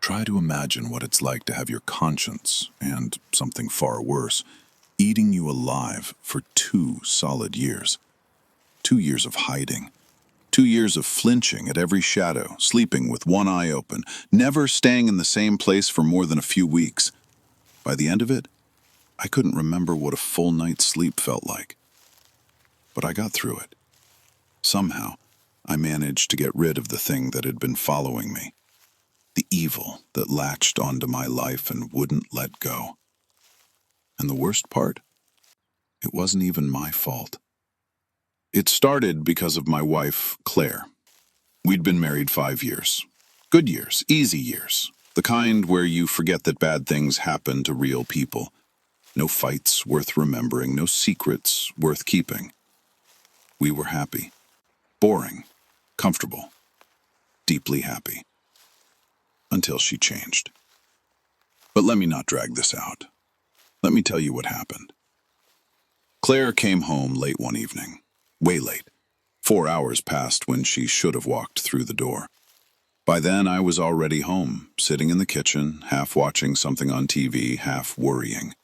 Try to imagine what it's like to have your conscience, and something far worse, eating you alive for 2 solid years. 2 years of hiding. 2 years of flinching at every shadow, sleeping with one eye open, never staying in the same place for more than a few weeks. By the end of it, I couldn't remember what a full night's sleep felt like. But I got through it. Somehow, I managed to get rid of the thing that had been following me. The evil that latched onto my life and wouldn't let go. And the worst part? It wasn't even my fault. It started because of my wife, Claire. We'd been married 5 years. Good years, easy years. The kind where you forget that bad things happen to real people. No fights worth remembering, no secrets worth keeping. We were happy. Boring. Comfortable. Deeply happy. Until she changed. But let me not drag this out. Let me tell you what happened. Claire came home late one evening. Way late. 4 hours passed when she should have walked through the door. By then, I was already home, sitting in the kitchen, half watching something on TV, half worrying.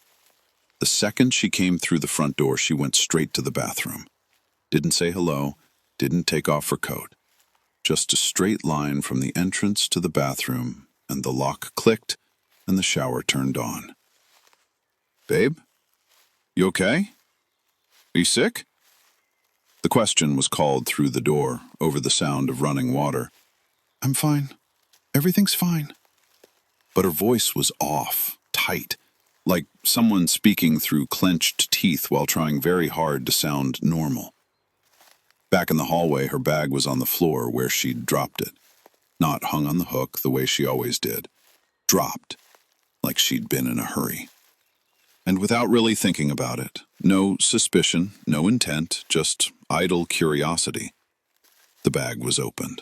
The second she came through the front door, she went straight to the bathroom. Didn't say hello, didn't take off her coat. Just a straight line from the entrance to the bathroom, and the lock clicked, and the shower turned on. "Babe? You okay? Are you sick?" The question was called through the door, over the sound of running water. "I'm fine. Everything's fine." But her voice was off, tight, like someone speaking through clenched teeth while trying very hard to sound normal. Back in the hallway, her bag was on the floor where she'd dropped it. Not hung on the hook the way she always did. Dropped, like she'd been in a hurry. And without really thinking about it, no suspicion, no intent, just idle curiosity, the bag was opened.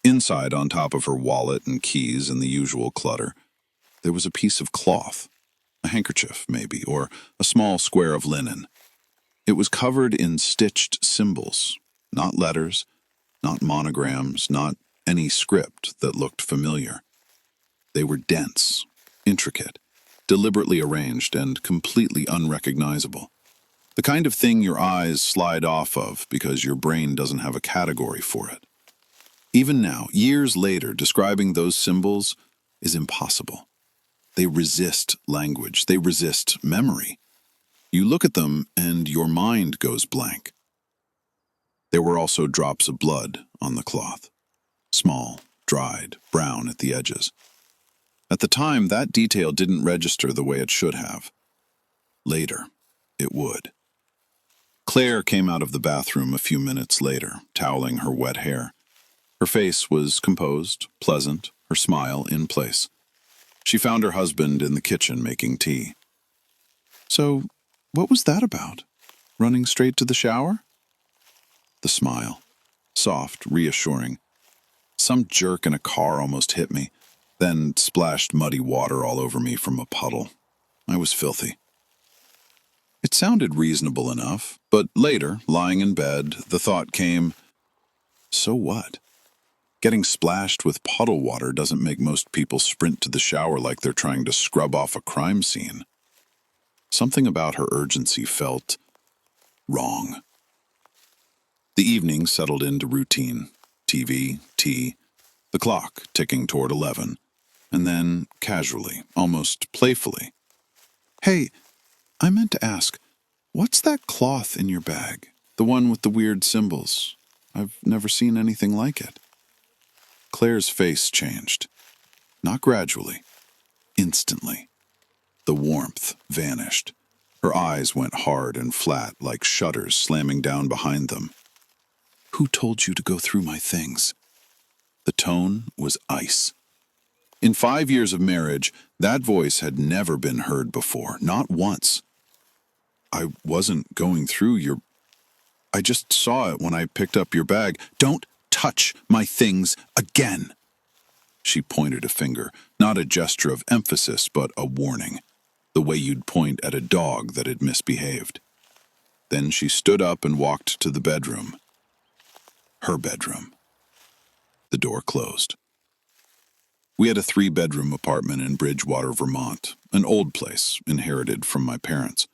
Inside, on top of her wallet and keys and the usual clutter, there was a piece of cloth, a handkerchief maybe, or a small square of linen. It was covered in stitched symbols, not letters, not monograms, not any script that looked familiar. They were dense, intricate, deliberately arranged, and completely unrecognizable. The kind of thing your eyes slide off of because your brain doesn't have a category for it. Even now, years later, describing those symbols is impossible. They resist language. They resist memory. You look at them and your mind goes blank. There were also drops of blood on the cloth. Small, dried, brown at the edges. At the time, that detail didn't register the way it should have. Later, it would. Claire came out of the bathroom a few minutes later, toweling her wet hair. Her face was composed, pleasant, her smile in place. She found her husband in the kitchen making tea. "So, what was that about? Running straight to the shower?" The smile. Soft, reassuring. Some jerk in a car almost hit me, then splashed muddy water all over me from a puddle. I was filthy. It sounded reasonable enough, but later, lying in bed, the thought came, so what? Getting splashed with puddle water doesn't make most people sprint to the shower like they're trying to scrub off a crime scene. Something about her urgency felt wrong. The evening settled into routine. TV, tea, the clock ticking toward 11, and then casually, almost playfully. "Hey, I meant to ask, what's that cloth in your bag? The one with the weird symbols? I've never seen anything like it." Claire's face changed. Not gradually. Instantly. The warmth vanished. Her eyes went hard and flat, like shutters slamming down behind them. "Who told you to go through my things?" The tone was ice. In 5 years of marriage, that voice had never been heard before, not once. "I wasn't going through your... I just saw it when I picked up your bag." "Don't touch my things again." She pointed a finger, not a gesture of emphasis, but a warning, the way you'd point at a dog that had misbehaved. Then she stood up and walked to the bedroom. Her bedroom. The door closed. We had a three-bedroom apartment in Bridgewater, Vermont, an old place inherited from my parents.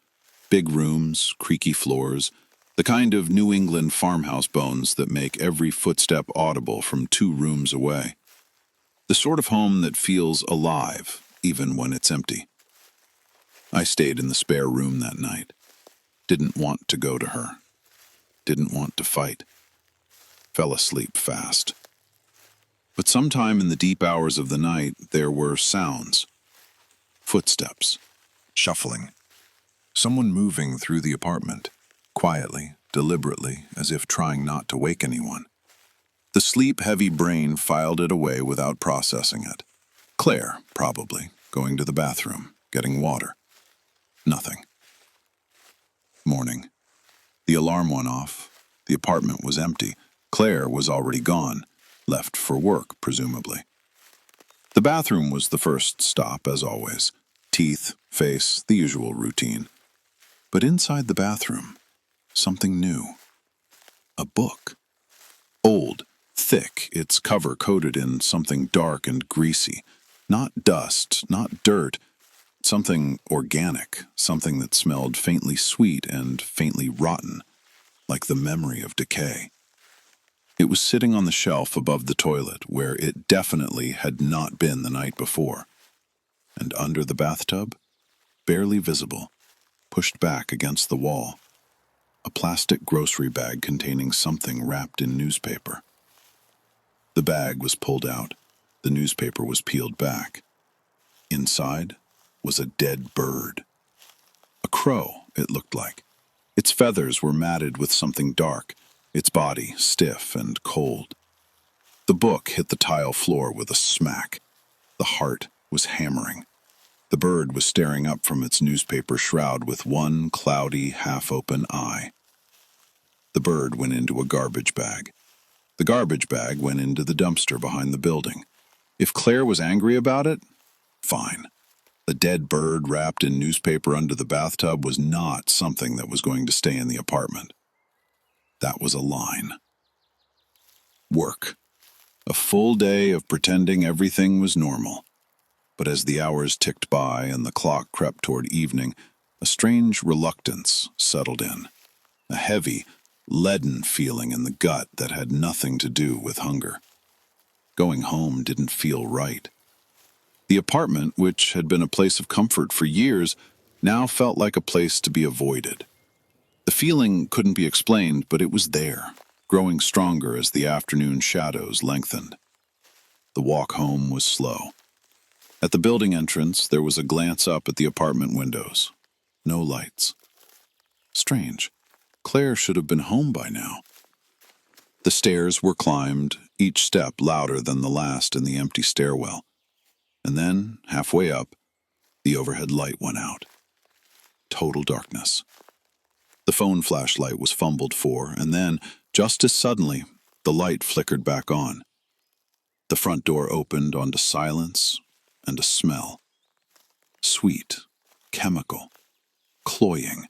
Big rooms, creaky floors, the kind of New England farmhouse bones that make every footstep audible from 2 rooms away. The sort of home that feels alive, even when it's empty. I stayed in the spare room that night. Didn't want to go to her. Didn't want to fight. Fell asleep fast. But sometime in the deep hours of the night, there were sounds. Footsteps. Shuffling. Someone moving through the apartment. Quietly, deliberately, as if trying not to wake anyone. The sleep-heavy brain filed it away without processing it. Claire, probably, going to the bathroom, getting water. Nothing. Morning. The alarm went off. The apartment was empty. Claire was already gone, left for work, presumably. The bathroom was the first stop, as always. Teeth, face, the usual routine. But inside the bathroom, something new. A book. Old, thick, its cover coated in something dark and greasy. Not dust, not dirt. Something organic, something that smelled faintly sweet and faintly rotten, like the memory of decay. It was sitting on the shelf above the toilet, where it definitely had not been the night before. And under the bathtub, barely visible, pushed back against the wall, a plastic grocery bag containing something wrapped in newspaper. The bag was pulled out. The newspaper was peeled back. Inside was a dead bird. A crow, it looked like. Its feathers were matted with something dark, its body stiff and cold. The book hit the tile floor with a smack. The heart was hammering. The bird was staring up from its newspaper shroud with one cloudy, half-open eye. The bird went into a garbage bag. The garbage bag went into the dumpster behind the building. If Claire was angry about it, fine. The dead bird wrapped in newspaper under the bathtub was not something that was going to stay in the apartment. That was a line. Work. A full day of pretending everything was normal. But as the hours ticked by and the clock crept toward evening, a strange reluctance settled in. A heavy, leaden feeling in the gut that had nothing to do with hunger. Going home didn't feel right. The apartment, which had been a place of comfort for years, now felt like a place to be avoided. The feeling couldn't be explained, but it was there, growing stronger as the afternoon shadows lengthened. The walk home was slow. At the building entrance, there was a glance up at the apartment windows. No lights. Strange. Claire should have been home by now. The stairs were climbed, each step louder than the last in the empty stairwell. And then, halfway up, the overhead light went out. Total darkness. The phone flashlight was fumbled for, and then, just as suddenly, the light flickered back on. The front door opened onto silence and a smell. Sweet, chemical, cloying.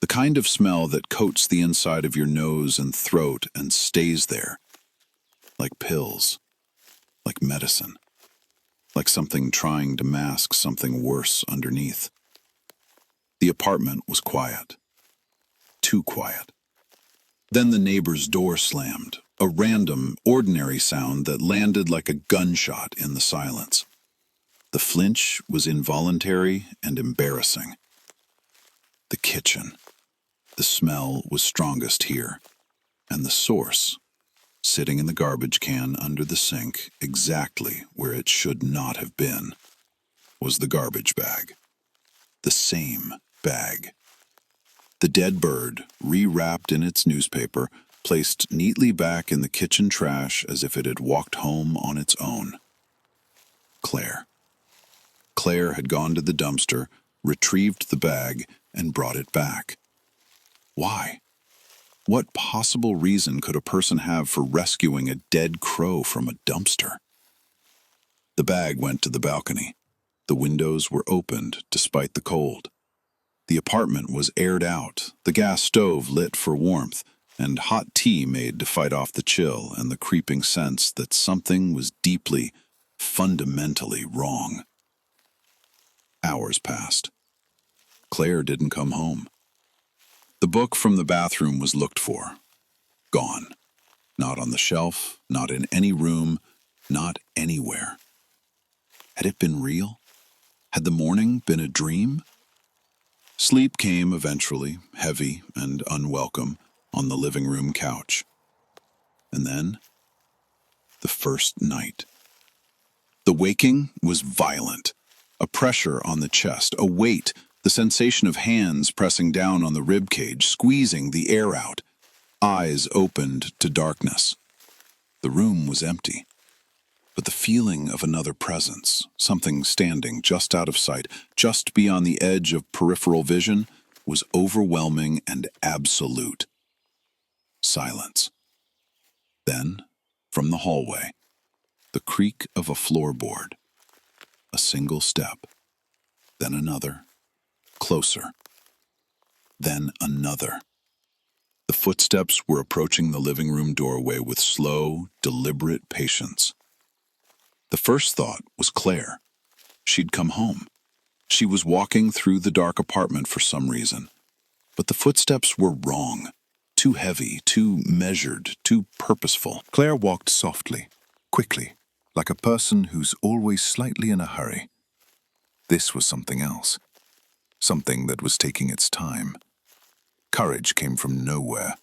The kind of smell that coats the inside of your nose and throat and stays there. Like pills. Like medicine. Like something trying to mask something worse underneath. The apartment was quiet. Too quiet. Then the neighbor's door slammed, a random, ordinary sound that landed like a gunshot in the silence. The flinch was involuntary and embarrassing. The kitchen. The smell was strongest here, and the source, sitting in the garbage can under the sink, exactly where it should not have been, was the garbage bag. The same bag. The dead bird, rewrapped in its newspaper, placed neatly back in the kitchen trash as if it had walked home on its own. Claire. Claire had gone to the dumpster, retrieved the bag, and brought it back. Why? What possible reason could a person have for rescuing a dead crow from a dumpster? The bag went to the balcony. The windows were opened despite the cold. The apartment was aired out, the gas stove lit for warmth, and hot tea made to fight off the chill and the creeping sense that something was deeply, fundamentally wrong. Hours passed. Claire didn't come home. The book from the bathroom was looked for. Gone. Not on the shelf, not in any room, not anywhere. Had it been real? Had the morning been a dream? Sleep came eventually, heavy and unwelcome, on the living room couch. And then, the first night. The waking was violent. A pressure on the chest, a weight, the sensation of hands pressing down on the rib cage, squeezing the air out. Eyes opened to darkness. The room was empty. But the feeling of another presence, something standing just out of sight, just beyond the edge of peripheral vision, was overwhelming and absolute. Silence. Then, from the hallway, the creak of a floorboard. A single step. Then another. Closer. Then another. The footsteps were approaching the living room doorway with slow, deliberate patience. The first thought was Claire. She'd come home. She was walking through the dark apartment for some reason. But the footsteps were wrong. Too heavy, too measured, too purposeful. Claire walked softly, quickly, like a person who's always slightly in a hurry. This was something else. Something that was taking its time. Courage came from nowhere.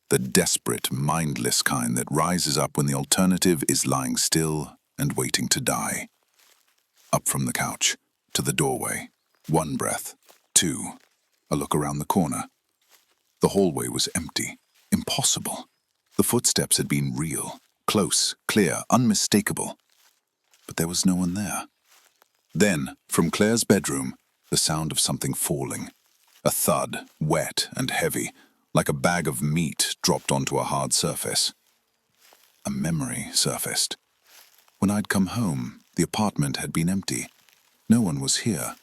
The desperate, mindless kind that rises up when the alternative is lying still and waiting to die. Up from the couch, to the doorway. One breath. Two. A look around the corner. The hallway was empty. Impossible. The footsteps had been real, close, clear, unmistakable. But there was no one there. Then, from Claire's bedroom, the sound of something falling. A thud, wet and heavy, like a bag of meat dropped onto a hard surface. A memory surfaced. When I'd come home, the apartment had been empty. No one was here.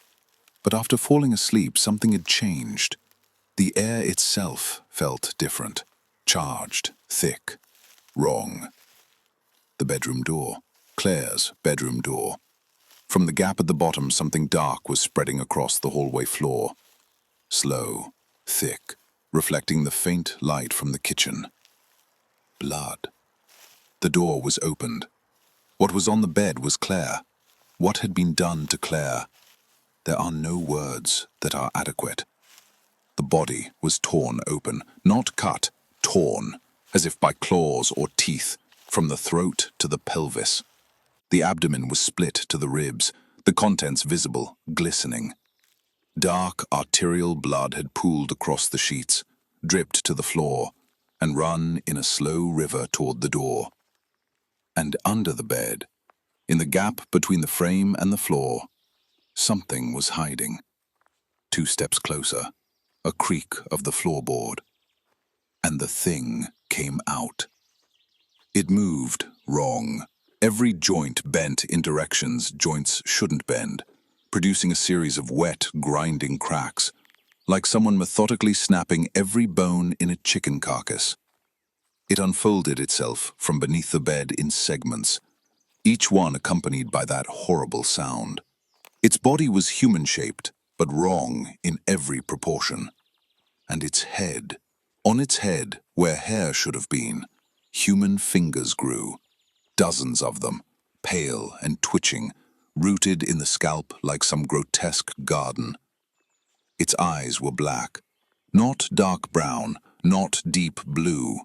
But after falling asleep, something had changed. The air itself felt different. Charged, thick, wrong. The bedroom door. Claire's bedroom door. From the gap at the bottom, something dark was spreading across the hallway floor. Slow, thick, reflecting the faint light from the kitchen. Blood. The door was opened. What was on the bed was Claire. What had been done to Claire? There are no words that are adequate. The body was torn open, not cut, torn, as if by claws or teeth, from the throat to the pelvis. The abdomen was split to the ribs, the contents visible, glistening. Dark arterial blood had pooled across the sheets, dripped to the floor, and run in a slow river toward the door. And under the bed, in the gap between the frame and the floor, something was hiding. 2 steps closer, a creak of the floorboard, and the thing came out. It moved wrong. Every joint bent in directions joints shouldn't bend, producing a series of wet, grinding cracks, like someone methodically snapping every bone in a chicken carcass. It unfolded itself from beneath the bed in segments, each one accompanied by that horrible sound. Its body was human-shaped, but wrong in every proportion. And its head, on its head, where hair should have been, human fingers grew, dozens of them, pale and twitching, rooted in the scalp like some grotesque garden. Its eyes were black, not dark brown, not deep blue,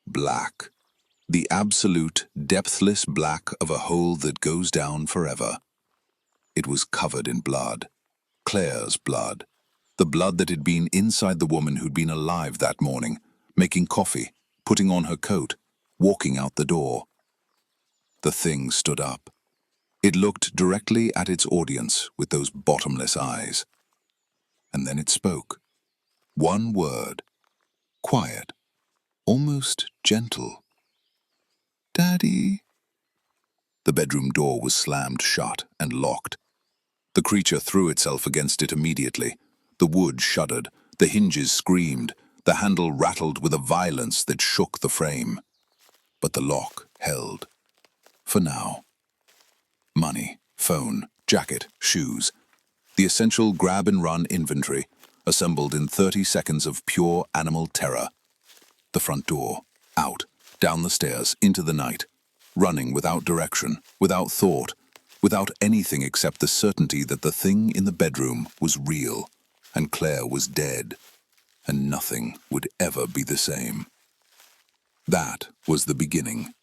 black. The absolute, depthless black of a hole that goes down forever. It was covered in blood. Claire's blood. The blood that had been inside the woman who'd been alive that morning, making coffee, putting on her coat, walking out the door. The thing stood up. It looked directly at its audience with those bottomless eyes. And then it spoke. One word. Quiet. Almost gentle. Daddy. The bedroom door was slammed shut and locked. The creature threw itself against it immediately. The wood shuddered, the hinges screamed, the handle rattled with a violence that shook the frame. But the lock held. For now. Money, phone, jacket, shoes. The essential grab-and-run inventory, assembled in 30 seconds of pure animal terror. The front door, out, down the stairs, into the night, running without direction, without thought, without anything except the certainty that the thing in the bedroom was real, and Claire was dead, and nothing would ever be the same. That was the beginning.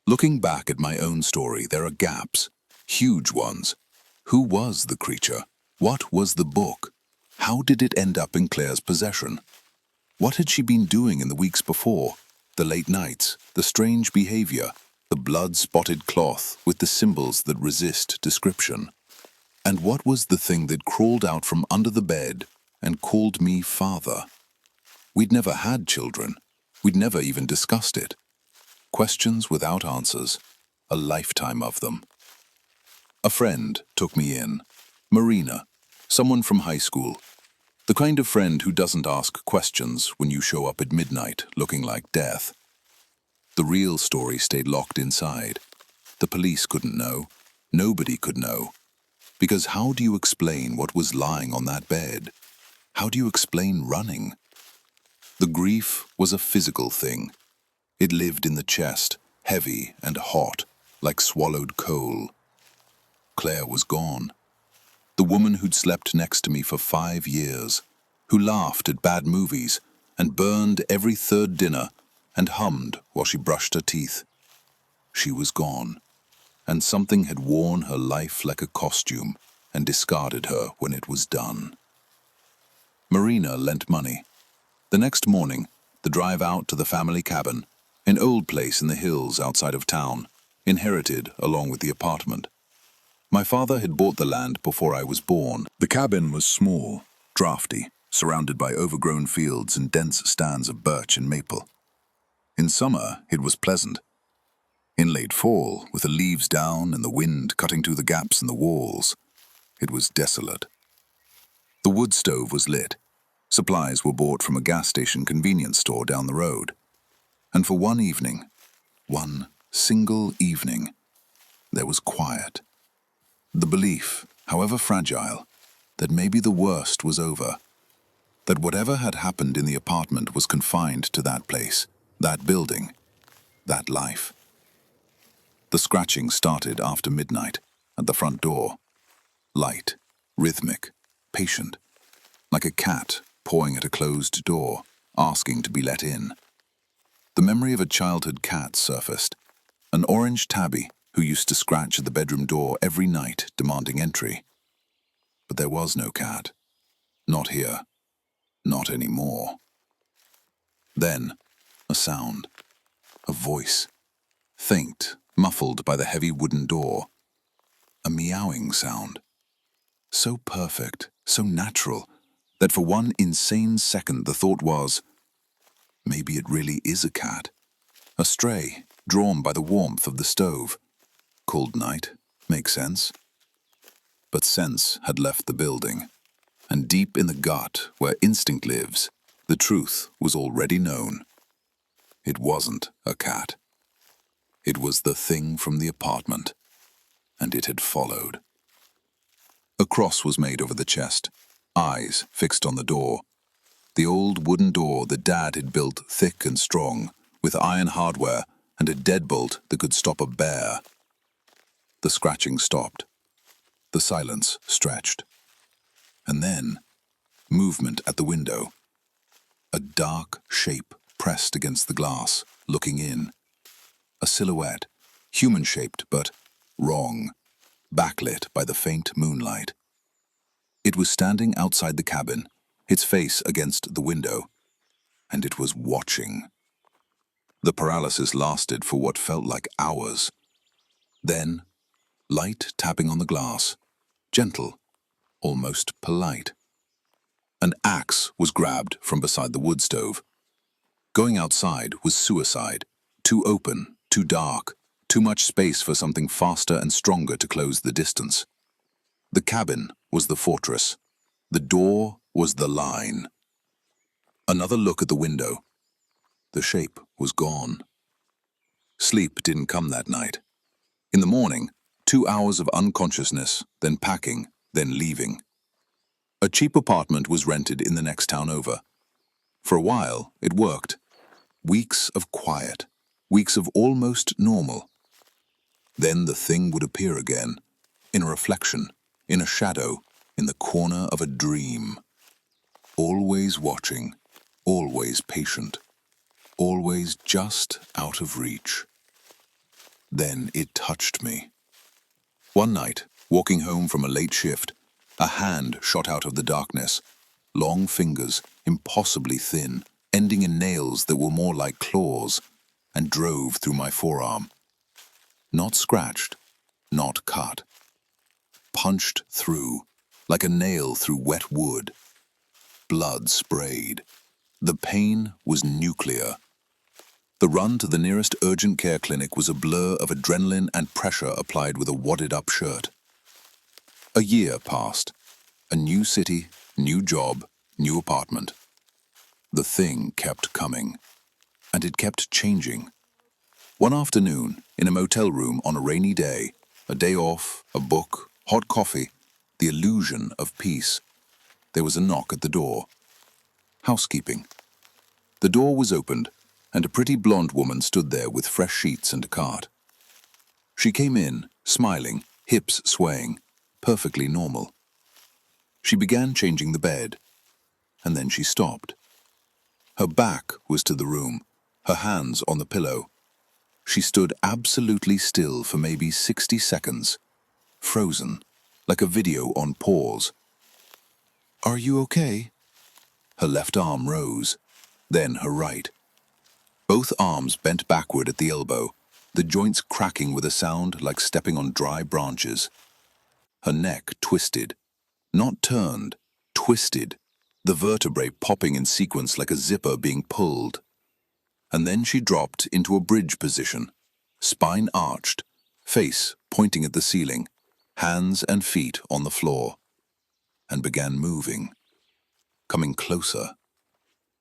Looking back at my own story, there are gaps, huge ones. Who was the creature? What was the book? How did it end up in Claire's possession? What had she been doing in the weeks before? The late nights, the strange behavior, the blood-spotted cloth with the symbols that resist description. And what was the thing that crawled out from under the bed and called me father? We'd never had children. We'd never even discussed it. Questions without answers, a lifetime of them. A friend took me in. Marina, someone from high school. The kind of friend who doesn't ask questions when you show up at midnight looking like death. The real story stayed locked inside. The police couldn't know. Nobody could know. Because how do you explain what was lying on that bed? How do you explain running? The grief was a physical thing. It lived in the chest, heavy and hot, like swallowed coal. Claire was gone. The woman who'd slept next to me for 5 years, who laughed at bad movies and burned every third dinner and hummed while she brushed her teeth. She was gone, and something had worn her life like a costume and discarded her when it was done. Marina lent money. The next morning, the drive out to the family cabin, an old place in the hills outside of town, inherited along with the apartment. My father had bought the land before I was born. The cabin was small, drafty, surrounded by overgrown fields and dense stands of birch and maple. In summer, it was pleasant. In late fall, with the leaves down and the wind cutting through the gaps in the walls, it was desolate. The wood stove was lit. Supplies were bought from a gas station convenience store down the road. And for one evening, one single evening, there was quiet. The belief, however fragile, that maybe the worst was over, that whatever had happened in the apartment was confined to that place, that building, that life. The scratching started after midnight, at the front door. Light, rhythmic, patient, like a cat pawing at a closed door, asking to be let in. The memory of a childhood cat surfaced, an orange tabby who used to scratch at the bedroom door every night demanding entry. But there was no cat. Not here. Not anymore. Then, a sound. A voice. Faint, muffled by the heavy wooden door. A meowing sound. So perfect, so natural, that for one insane second the thought was, maybe it really is a cat. A stray, drawn by the warmth of the stove. Cold night, makes sense. But sense had left the building, and deep in the gut, where instinct lives, the truth was already known. It wasn't a cat. It was the thing from the apartment, and it had followed. A cross was made over the chest, eyes fixed on the door. The old wooden door that Dad had built thick and strong, with iron hardware and a deadbolt that could stop a bear. The scratching stopped. The silence stretched. And then, movement at the window. A dark shape pressed against the glass, looking in. A silhouette, human-shaped but wrong, backlit by the faint moonlight. It was standing outside the cabin, its face against the window, and it was watching. The paralysis lasted for what felt like hours. Then, light tapping on the glass, gentle, almost polite. An axe was grabbed from beside the wood stove. Going outside was suicide, too open, too dark, too much space for something faster and stronger to close the distance. The cabin was the fortress. The door was the line. Another look at the window. The shape was gone. Sleep didn't come that night. In the morning, 2 hours of unconsciousness, then packing, then leaving. A cheap apartment was rented in the next town over. For a while, it worked. Weeks of quiet, weeks of almost normal. Then the thing would appear again, in a reflection, in a shadow, in the corner of a dream. Always watching, always patient, always just out of reach. Then it touched me. One night, walking home from a late shift, a hand shot out of the darkness, long fingers, impossibly thin, ending in nails that were more like claws, and drove through my forearm. Not scratched, not cut. Punched through, like a nail through wet wood. Blood sprayed. The pain was nuclear. The run to the nearest urgent care clinic was a blur of adrenaline and pressure applied with a wadded-up shirt. A year passed. A new city, new job, new apartment. The thing kept coming, and it kept changing. One afternoon, in a motel room on a rainy day, a day off, a book, hot coffee, the illusion of peace, there was a knock at the door. Housekeeping. The door was opened, and a pretty blonde woman stood there with fresh sheets and a cart. She came in, smiling, hips swaying, perfectly normal. She began changing the bed, and then she stopped. Her back was to the room, her hands on the pillow. She stood absolutely still for maybe 60 seconds, frozen, like a video on pause. "Are you okay?" Her left arm rose, then her right. Both arms bent backward at the elbow, the joints cracking with a sound like stepping on dry branches. Her neck twisted, not turned, twisted, the vertebrae popping in sequence like a zipper being pulled. And then she dropped into a bridge position, spine arched, face pointing at the ceiling, hands and feet on the floor, and began moving, coming closer,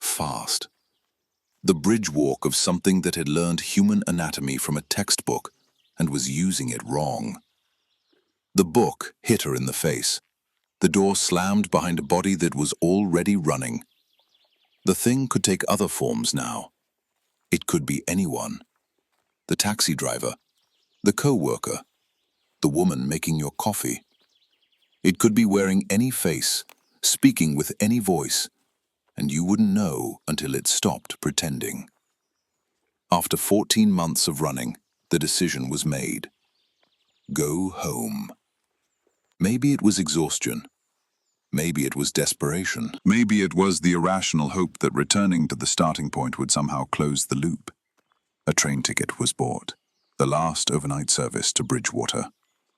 fast. The bridge walk of something that had learned human anatomy from a textbook and was using it wrong. The book hit her in the face. The door slammed behind a body that was already running. The thing could take other forms now. It could be anyone. The taxi driver, the co-worker, the woman making your coffee. It could be wearing any face, speaking with any voice, and you wouldn't know until it stopped pretending. After 14 months of running, the decision was made. Go home. Maybe it was exhaustion. Maybe it was desperation. Maybe it was the irrational hope that returning to the starting point would somehow close the loop. A train ticket was bought. The last overnight service to Bridgewater.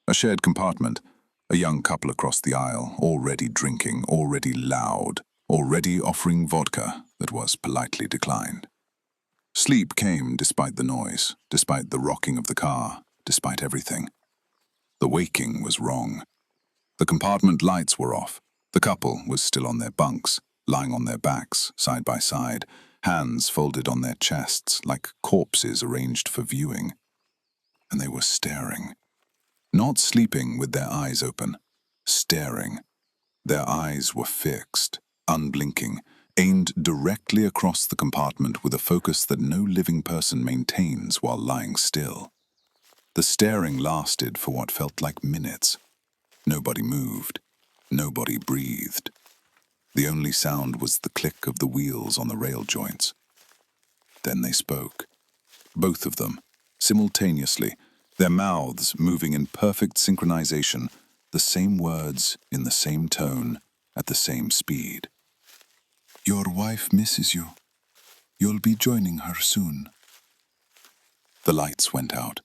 A shared compartment. A young couple across the aisle, already drinking, already loud, already offering vodka that was politely declined. Sleep came despite the noise, despite the rocking of the car, despite everything. The waking was wrong. The compartment lights were off. The couple was still on their bunks, lying on their backs, side by side, hands folded on their chests like corpses arranged for viewing. And they were staring. Not sleeping with their eyes open, staring. Their eyes were fixed, unblinking, aimed directly across the compartment with a focus that no living person maintains while lying still. The staring lasted for what felt like minutes. Nobody moved. Nobody breathed. The only sound was the click of the wheels on the rail joints. Then they spoke. Both of them, simultaneously, their mouths moving in perfect synchronization, the same words in the same tone, at the same speed. "Your wife misses you. You'll be joining her soon." The lights went out.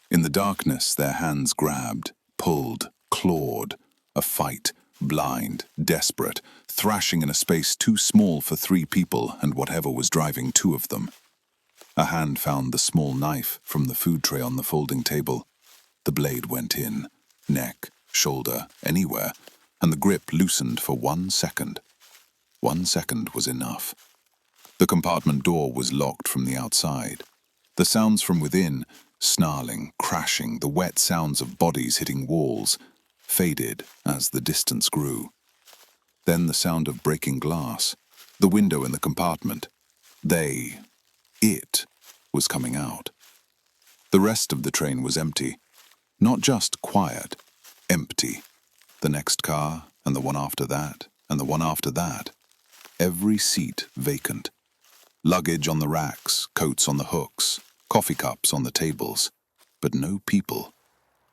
In the darkness, their hands grabbed, pulled, clawed. A fight, blind, desperate, thrashing in a space too small for 3 people and whatever was driving 2 of them. A hand found the small knife from the food tray on the folding table. The blade went in, neck, shoulder, anywhere, and the grip loosened for 1 second. 1 second was enough. The compartment door was locked from the outside. The sounds from within, snarling, crashing, the wet sounds of bodies hitting walls faded as the distance grew. Then the sound of breaking glass, the window in the compartment. It was coming out. The rest of the train was empty. Not just quiet, empty. The next car, and the one after that, and the one after that. Every seat vacant. Luggage on the racks, coats on the hooks, coffee cups on the tables. But no people.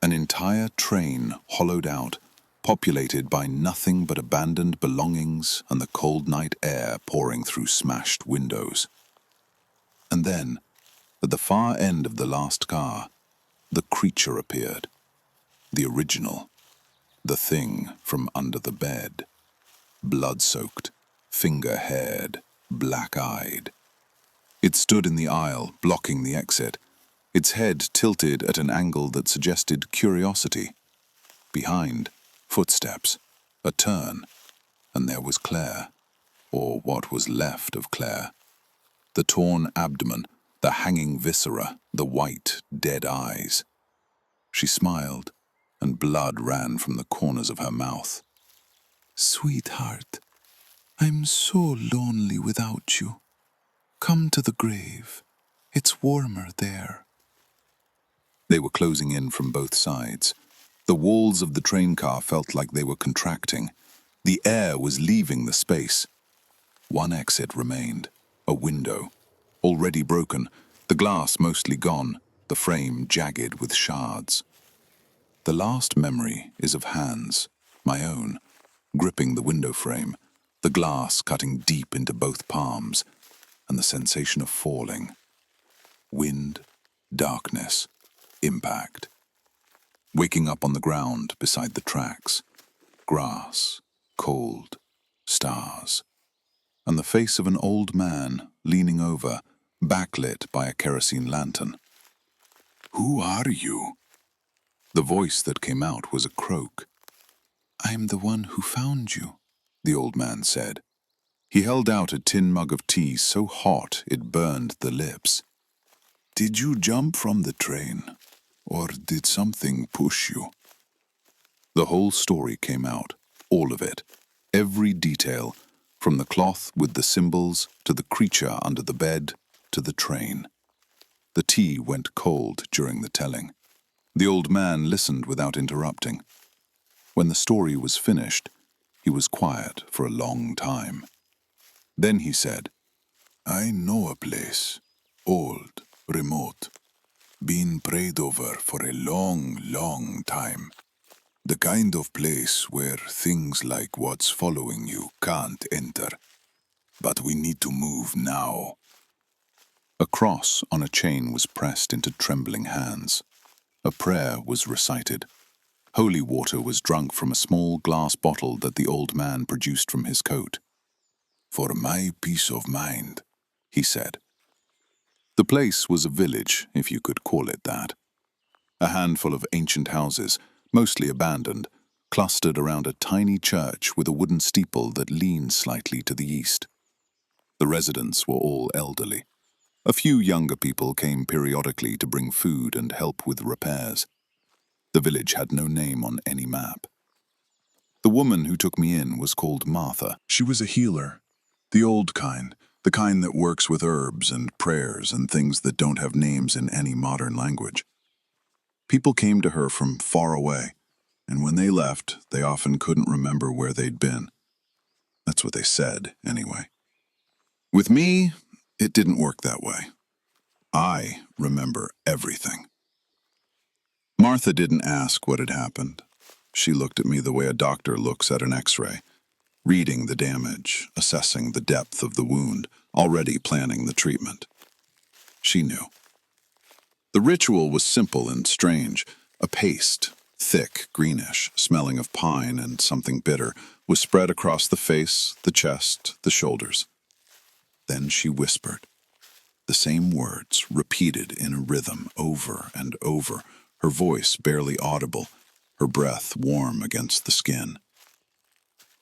An entire train hollowed out, populated by nothing but abandoned belongings and the cold night air pouring through smashed windows. And then, at the far end of the last car, the creature appeared. The original. The thing from under the bed. Blood-soaked, finger-haired, black-eyed. It stood in the aisle, blocking the exit, its head tilted at an angle that suggested curiosity. Behind, footsteps, a turn, and there was Claire, or what was left of Claire. The torn abdomen, the hanging viscera, the white, dead eyes. She smiled, and blood ran from the corners of her mouth. "Sweetheart, I'm so lonely without you. Come to the grave. It's warmer there." They were closing in from both sides. The walls of the train car felt like they were contracting. The air was leaving the space. One exit remained, a window, already broken, the glass mostly gone, the frame jagged with shards. The last memory is of hands, my own, gripping the window frame, the glass cutting deep into both palms, and the sensation of falling. Wind, darkness, impact. Waking up on the ground beside the tracks, grass, cold, stars, and the face of an old man leaning over, backlit by a kerosene lantern. "Who are you?" The voice that came out was a croak. "I'm the one who found you," the old man said. He held out a tin mug of tea so hot it burned the lips. "Did you jump from the train, or did something push you?" The whole story came out, all of it, every detail, from the cloth with the symbols to the creature under the bed to the train. The tea went cold during the telling. The old man listened without interrupting. When the story was finished, he was quiet for a long time. Then he said, "I know a place, old, remote, been prayed over for a long, long time. The kind of place where things like what's following you can't enter. But we need to move now." A cross on a chain was pressed into trembling hands. A prayer was recited. Holy water was drunk from a small glass bottle that the old man produced from his coat. "For my peace of mind," he said. The place was a village, if you could call it that. A handful of ancient houses, mostly abandoned, clustered around a tiny church with a wooden steeple that leaned slightly to the east. The residents were all elderly. A few younger people came periodically to bring food and help with repairs. The village had no name on any map. The woman who took me in was called Martha. She was a healer, the old kind, the kind that works with herbs and prayers and things that don't have names in any modern language. People came to her from far away, and when they left, they often couldn't remember where they'd been. That's what they said, anyway. With me, it didn't work that way. I remember everything. Martha didn't ask what had happened. She looked at me the way a doctor looks at an X-ray, reading the damage, assessing the depth of the wound, already planning the treatment. She knew. The ritual was simple and strange. A paste, thick, greenish, smelling of pine and something bitter, was spread across the face, the chest, the shoulders. Then she whispered. The same words, repeated in a rhythm, over and over, her voice barely audible, her breath warm against the skin.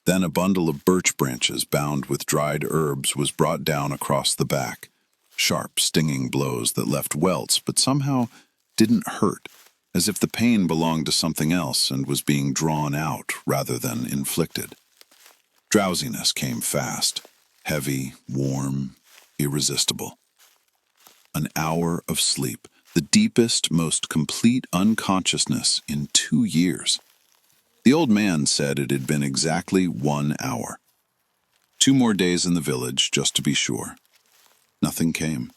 Then a bundle of birch branches bound with dried herbs was brought down across the back, sharp, stinging blows that left welts but somehow didn't hurt, as if the pain belonged to something else and was being drawn out rather than inflicted. Drowsiness came fast, heavy, warm, irresistible. An hour of sleep, the deepest, most complete unconsciousness in 2 years. The old man said it had been exactly 1 hour. 2 more days in the village, just to be sure. Nothing came.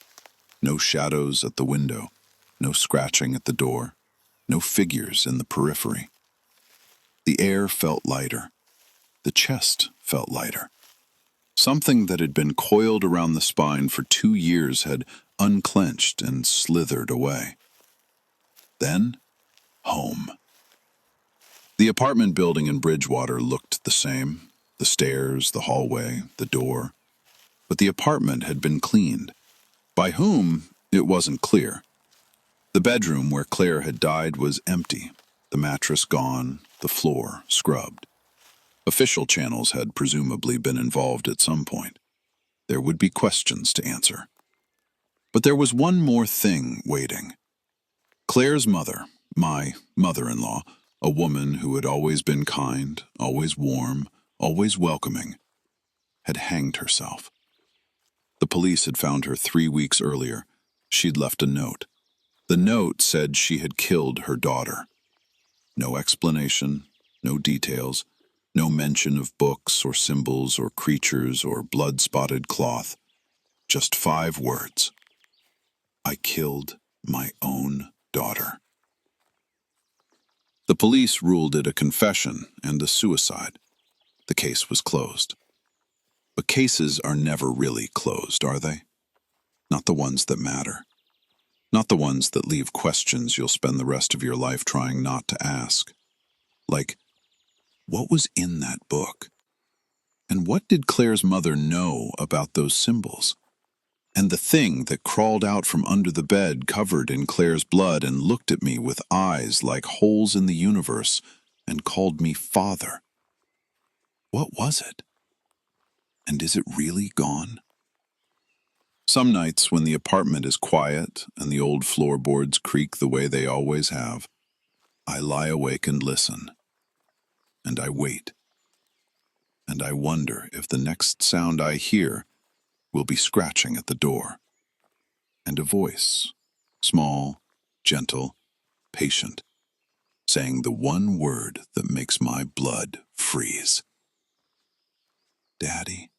No shadows at the window, no scratching at the door, no figures in the periphery. The air felt lighter. The chest felt lighter. Something that had been coiled around the spine for 2 years had unclenched and slithered away. Then, home. The apartment building in Bridgewater looked the same. The stairs, the hallway, the door. But the apartment had been cleaned. By whom, it wasn't clear. The bedroom where Claire had died was empty, the mattress gone, the floor scrubbed. Official channels had presumably been involved at some point. There would be questions to answer. But there was one more thing waiting. Claire's mother, my mother-in-law, a woman who had always been kind, always warm, always welcoming, had hanged herself. The police had found her 3 weeks earlier. She'd left a note. The note said she had killed her daughter. No explanation, no details, no mention of books or symbols or creatures or blood-spotted cloth. Just 5 words. I killed my own daughter. The police ruled it a confession and a suicide. The case was closed. But cases are never really closed, are they? Not the ones that matter. Not the ones that leave questions you'll spend the rest of your life trying not to ask. Like, what was in that book? And what did Claire's mother know about those symbols? And the thing that crawled out from under the bed covered in Claire's blood and looked at me with eyes like holes in the universe and called me father. What was it? And is it really gone? Some nights when the apartment is quiet and the old floorboards creak the way they always have, I lie awake and listen. And I wait. And I wonder if the next sound I hear will be scratching at the door. And a voice, small, gentle, patient, saying the one word that makes my blood freeze. Daddy.